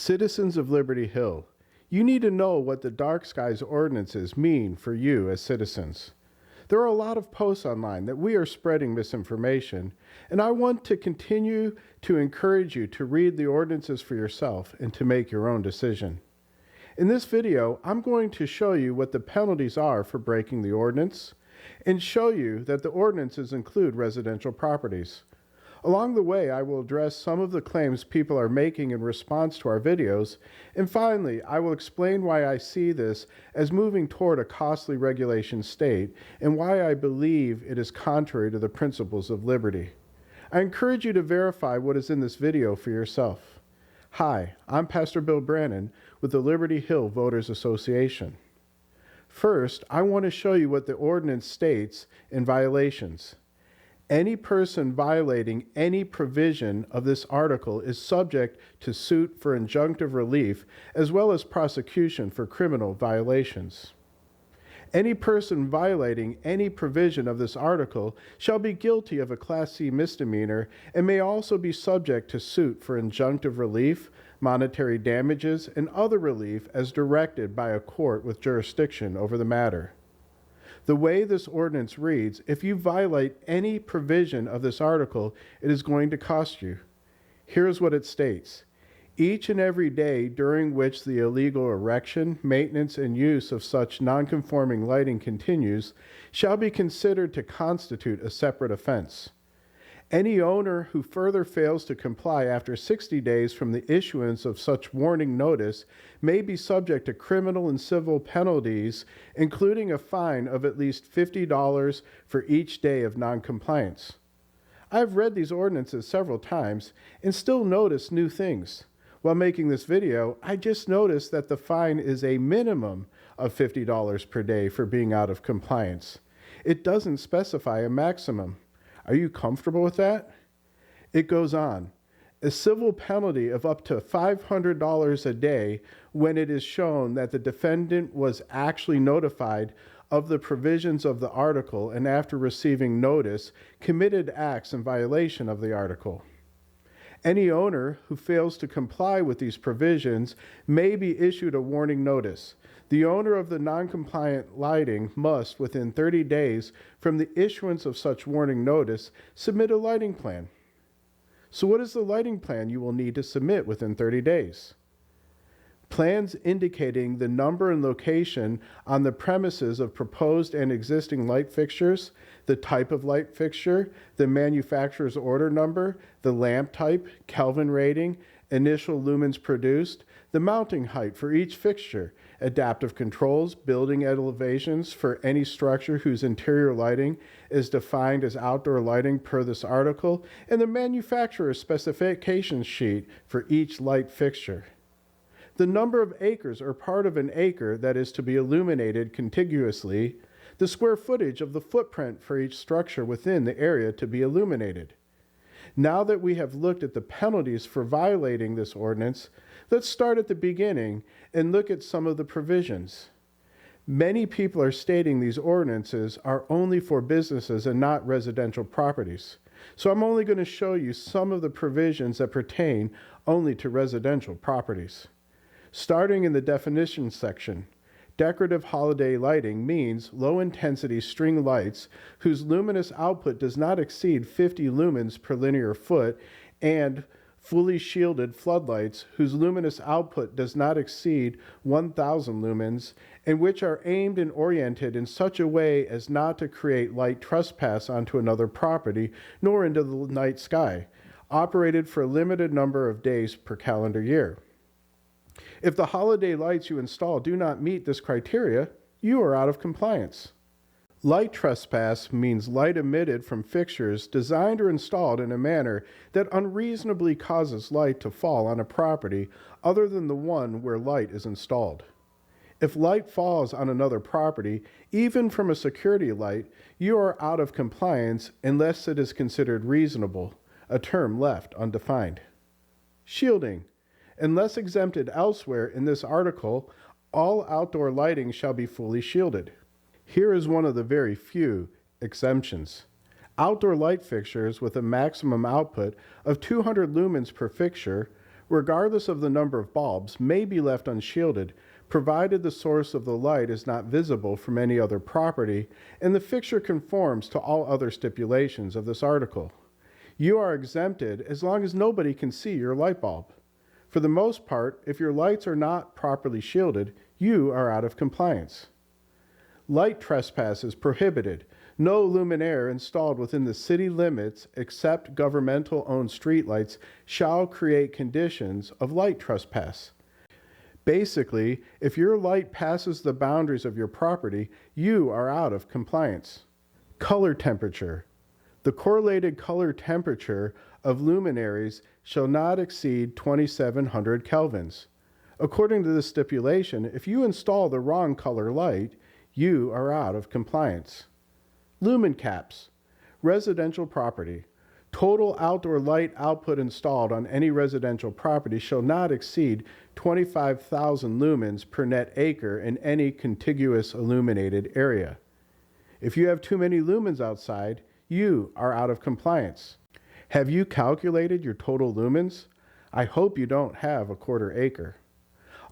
Citizens of Liberty Hill, you need to know what the Dark Skies Ordinances mean for you as citizens. There are a lot of posts online that we are spreading misinformation, and I want to continue to encourage you to read the ordinances for yourself and to make your own decision. In this video, I'm going to show you what the penalties are for breaking the ordinance and show you that the ordinances include residential properties. Along the way, I will address some of the claims people are making in response to our videos, and finally, I will explain why I see this as moving toward a costly regulation state and why I believe it is contrary to the principles of liberty. I encourage you to verify what is in this video for yourself. Hi, I'm Pastor Bill Brannon with the Liberty Hill Voters Association. First, I want to show you what the ordinance states in violations. Any person violating any provision of this article is subject to suit for injunctive relief as well as prosecution for criminal violations. Any person violating any provision of this article shall be guilty of a Class C misdemeanor and may also be subject to suit for injunctive relief, monetary damages, and other relief as directed by a court with jurisdiction over the matter. The way this ordinance reads, if you violate any provision of this article, it is going to cost you. Here's what it states. Each and every day during which the illegal erection, maintenance, and use of such non-conforming lighting continues shall be considered to constitute a separate offense. Any owner who further fails to comply after 60 days from the issuance of such warning notice may be subject to criminal and civil penalties, including a fine of at least $50 for each day of noncompliance. I've read these ordinances several times and still notice new things. While making this video, I just noticed that the fine is a minimum of $50 per day for being out of compliance. It doesn't specify a maximum. Are you comfortable with that? It goes on. A civil penalty of up to $500 a day when it is shown that the defendant was actually notified of the provisions of the article and after receiving notice, committed acts in violation of the article. Any owner who fails to comply with these provisions may be issued a warning notice. The owner of the non-compliant lighting must, within 30 days from the issuance of such warning notice, submit a lighting plan. So what is the lighting plan you will need to submit within 30 days? Plans indicating the number and location on the premises of proposed and existing light fixtures, the type of light fixture, the manufacturer's order number, the lamp type, Kelvin rating, initial lumens produced, the mounting height for each fixture, adaptive controls, building elevations for any structure whose interior lighting is defined as outdoor lighting per this article, and the manufacturer's specification sheet for each light fixture. The number of acres or part of an acre that is to be illuminated contiguously, the square footage of the footprint for each structure within the area to be illuminated. Now that we have looked at the penalties for violating this ordinance, let's start at the beginning and look at some of the provisions. Many people are stating these ordinances are only for businesses and not residential properties. So I'm only going to show you some of the provisions that pertain only to residential properties. Starting in the definition section, decorative holiday lighting means low-intensity string lights whose luminous output does not exceed 50 lumens per linear foot, and fully shielded floodlights whose luminous output does not exceed 1,000 lumens, and which are aimed and oriented in such a way as not to create light trespass onto another property nor into the night sky, operated for a limited number of days per calendar year. If the holiday lights you install do not meet this criteria, you are out of compliance. Light trespass means light emitted from fixtures designed or installed in a manner that unreasonably causes light to fall on a property other than the one where light is installed. If light falls on another property, even from a security light, you are out of compliance unless it is considered reasonable, a term left undefined. Shielding. Unless exempted elsewhere in this article, all outdoor lighting shall be fully shielded. Here is one of the very few exemptions. Outdoor light fixtures with a maximum output of 200 lumens per fixture, regardless of the number of bulbs, may be left unshielded, provided the source of the light is not visible from any other property and the fixture conforms to all other stipulations of this article. You are exempted as long as nobody can see your light bulb. For the most part, if your lights are not properly shielded, you are out of compliance. Light trespass is prohibited. No luminaire installed within the city limits except governmental-owned streetlights shall create conditions of light trespass. Basically, if your light passes the boundaries of your property, you are out of compliance. Color temperature. The correlated color temperature of luminaries shall not exceed 2700 kelvins. According to this stipulation, if you install the wrong color light, you are out of compliance. Lumen caps. Residential property. Total outdoor light output installed on any residential property shall not exceed 25,000 lumens per net acre in any contiguous illuminated area. If you have too many lumens outside, you are out of compliance. Have you calculated your total lumens? I hope you don't have a quarter acre.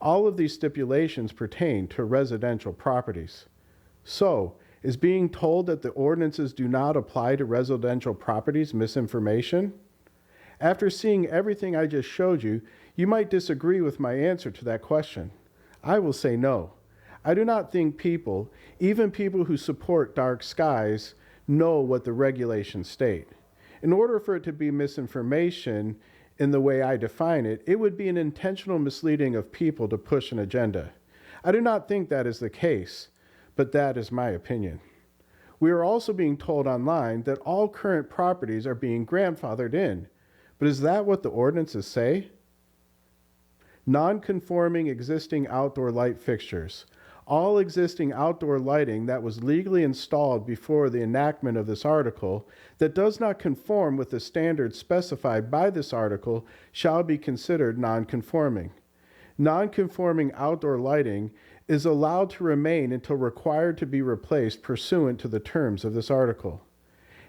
All of these stipulations pertain to residential properties. So, is being told that the ordinances do not apply to residential properties misinformation? After seeing everything I just showed you, you might disagree with my answer to that question. I will say no. I do not think people, even people who support dark skies, know what the regulations state. In order for it to be misinformation in the way I define it, it would be an intentional misleading of people to push an agenda. I do not think that is the case, but that is my opinion. We are also being told online that all current properties are being grandfathered in. But is that what the ordinances say? Non-conforming existing outdoor light fixtures. All existing outdoor lighting that was legally installed before the enactment of this article that does not conform with the standards specified by this article shall be considered non-conforming. Non-conforming outdoor lighting is allowed to remain until required to be replaced pursuant to the terms of this article.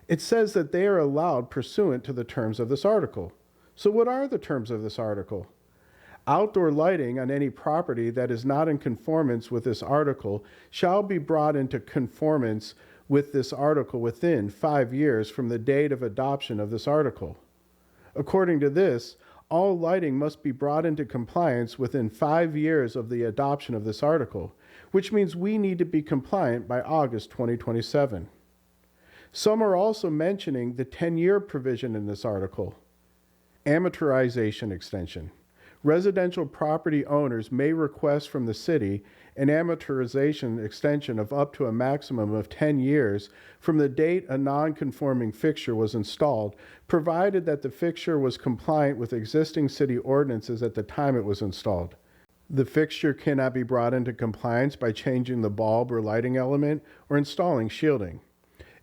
It says that they are allowed pursuant to the terms of this article. So what are the terms of this article? Outdoor lighting on any property that is not in conformance with this article shall be brought into conformance with this article within 5 years from the date of adoption of this article. According to this, all lighting must be brought into compliance within 5 years of the adoption of this article, which means we need to be compliant by August 2027. Some are also mentioning the 10-year provision in this article. Amortization extension. Residential property owners may request from the city an amortization extension of up to a maximum of 10 years from the date a non-conforming fixture was installed, provided that the fixture was compliant with existing city ordinances at the time it was installed. The fixture cannot be brought into compliance by changing the bulb or lighting element or installing shielding.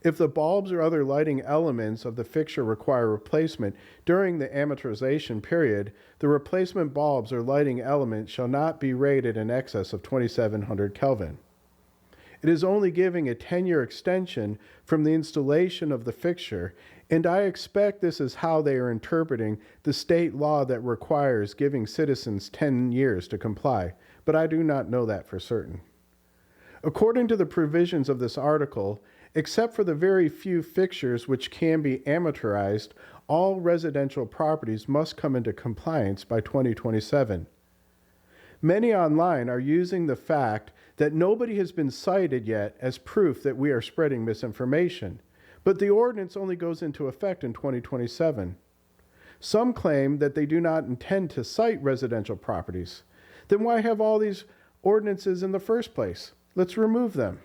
If the bulbs or other lighting elements of the fixture require replacement during the amortization period, the replacement bulbs or lighting element shall not be rated in excess of 2700 Kelvin. It is only giving a 10-year extension from the installation of the fixture, and I expect this is how they are interpreting the state law that requires giving citizens 10 years to comply, but I do not know that for certain. According to the provisions of this article, except for the very few fixtures which can be amortized, all residential properties must come into compliance by 2027. Many online are using the fact that nobody has been cited yet as proof that we are spreading misinformation, but the ordinance only goes into effect in 2027. Some claim that they do not intend to cite residential properties. Then why have all these ordinances in the first place? Let's remove them.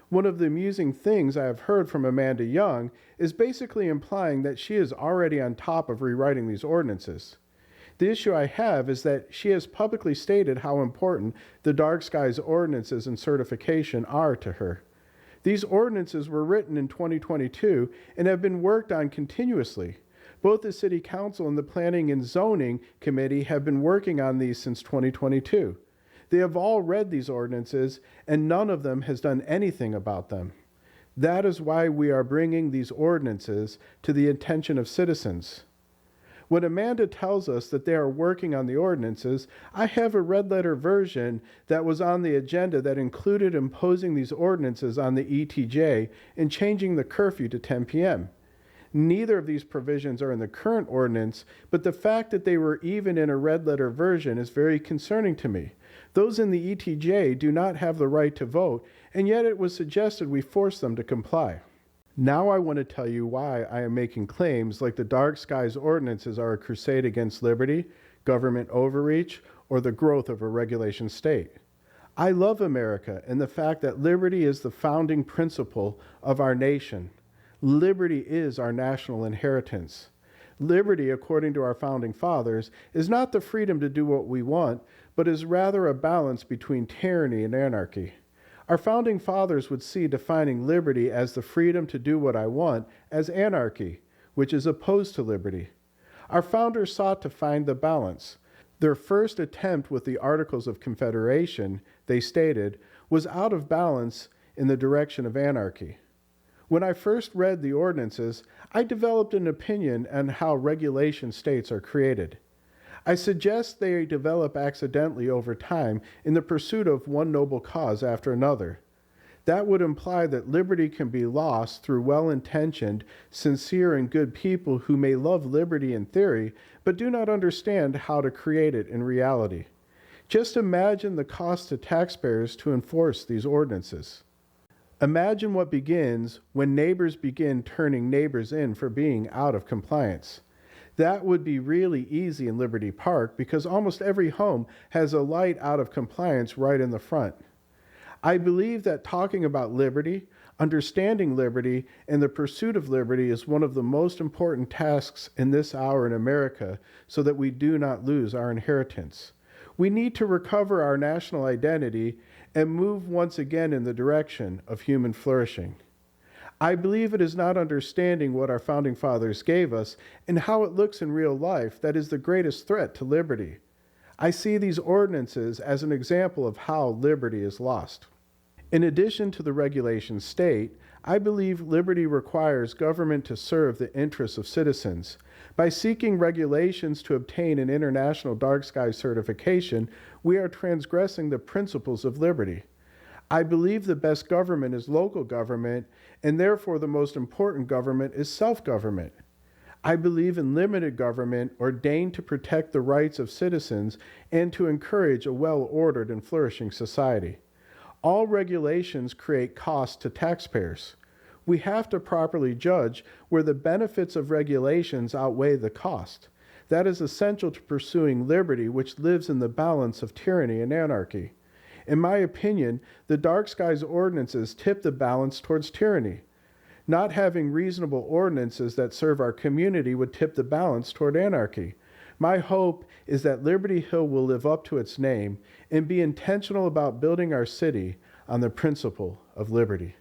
One of the amusing things I have heard from Amanda Young is basically implying that she is already on top of rewriting these ordinances. The issue I have is that she has publicly stated how important the Dark Skies Ordinances and certification are to her. These ordinances were written in 2022 and have been worked on continuously. Both the City Council and the Planning and Zoning Committee have been working on these since 2022. They have all read these ordinances, and none of them has done anything about them. That is why we are bringing these ordinances to the attention of citizens. When Amanda tells us that they are working on the ordinances, I have a red letter version that was on the agenda that included imposing these ordinances on the ETJ and changing the curfew to 10 p.m. Neither of these provisions are in the current ordinance, but the fact that they were even in a red letter version is very concerning to me. Those in the ETJ do not have the right to vote, and yet it was suggested we force them to comply. Now I want to tell you why I am making claims like the Dark Skies Ordinances are a crusade against liberty, government overreach, or the growth of a regulation state. I love America and the fact that liberty is the founding principle of our nation. Liberty is our national inheritance. Liberty, according to our founding fathers, is not the freedom to do what we want, but is rather a balance between tyranny and anarchy. Our founding fathers would see defining liberty as the freedom to do what I want as anarchy, which is opposed to liberty. Our founders sought to find the balance. Their first attempt with the Articles of Confederation, they stated, was out of balance in the direction of anarchy. When I first read the ordinances, I developed an opinion on how regulation states are created. I suggest they develop accidentally over time in the pursuit of one noble cause after another. That would imply that liberty can be lost through well-intentioned, sincere, and good people who may love liberty in theory, but do not understand how to create it in reality. Just imagine the cost to taxpayers to enforce these ordinances. Imagine what begins when neighbors begin turning neighbors in for being out of compliance. That would be really easy in Liberty Park because almost every home has a light out of compliance right in the front. I believe that talking about liberty, understanding liberty, and the pursuit of liberty is one of the most important tasks in this hour in America so that we do not lose our inheritance. We need to recover our national identity and move once again in the direction of human flourishing. I believe it is not understanding what our founding fathers gave us and how it looks in real life that is the greatest threat to liberty. I see these ordinances as an example of how liberty is lost. In addition to the regulation state, I believe liberty requires government to serve the interests of citizens. By seeking regulations to obtain an international dark sky certification, we are transgressing the principles of liberty. I believe the best government is local government, and therefore the most important government is self-government. I believe in limited government ordained to protect the rights of citizens and to encourage a well-ordered and flourishing society. All regulations create costs to taxpayers. We have to properly judge where the benefits of regulations outweigh the cost. That is essential to pursuing liberty, which lives in the balance of tyranny and anarchy. In my opinion, the Dark Skies Ordinances tip the balance towards tyranny. Not having reasonable ordinances that serve our community would tip the balance toward anarchy. My hope is that Liberty Hill will live up to its name and be intentional about building our city on the principle of liberty.